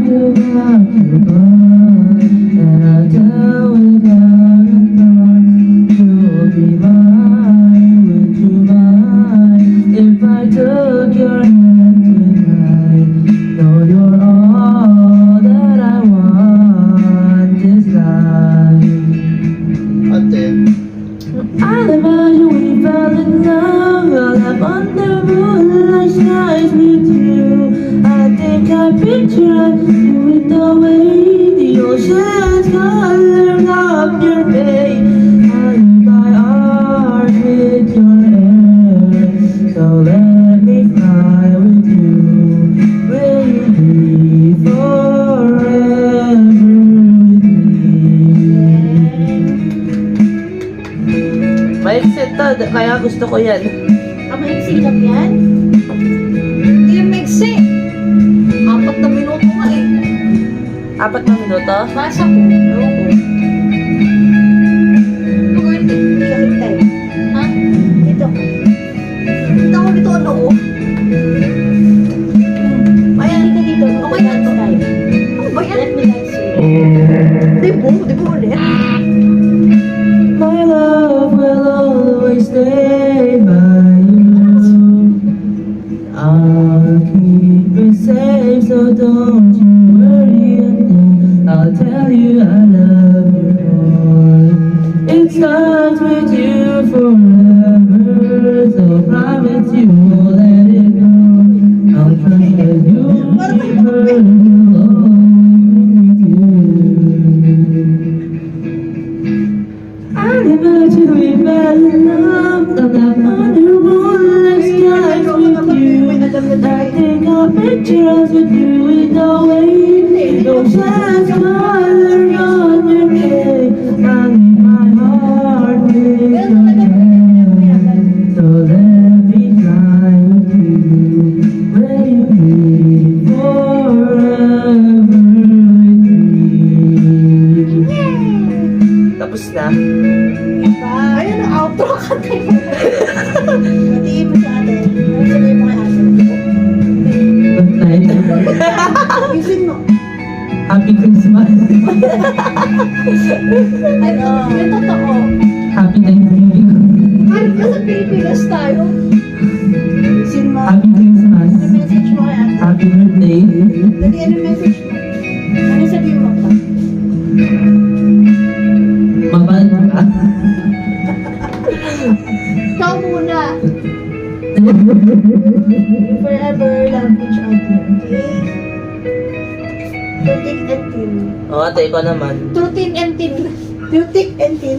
could walk you by, and I'll tell without a thought. You'll be mine, would you mind if I took your hand tonight? Know you're all that I want this life. Ate. I'll imagine we fell in love. We'll have under moonlight skies with you. I think I picture you with the way the ocean's color of your face. I leave my heart with your hair. So let me fly with you. Will you be forever with me? Maiksit to, kaya gusto ko yan. Maiksi lang yan? Hindi yan maiksi. 4 na minuto nga eh. 4 na minuto? Basa ko. Ewan ko. Ito ko hindi. Hindi ka hintay. Ha? Dito. Dito ako dito ano ko. Ayan, dito dito. Okay na ito. Ano ba yan? Let me dance with you. Di ba ulit? My love will always stay by you. I'll keep it safe, so don't you worry a thing. I'll tell you I love you more. It starts with you forever, so promise you won't let it go. I'll trust that you'll keep her alone with you. I'll imagine we fell in love, and I'm under moonlight skies with you. I think I'll picture us with you in the way, no chance color on your face. I leave my heart with your hand, so let me fly with you. Will you be forever with me? Tapos na. Ayun ang outro ka tayo. Matiin mo sa atin. Ano sabihin mo kay atin? Good night. Gising mo. Happy Christmas. Ano? Yung totoo. Happy Thanksgiving. Ay, nasa Pilipinas tayo. Gising mo. Happy Christmas. Ano message mo kay atin? Happy birthday. Dali, ano message mo? Ano sabihin mo pa? Mabal ka. Ikaw muna. Forever love each other. Okay? Through thick and thin. O ate, ikaw naman. Through thin and thin. Through thick and thin.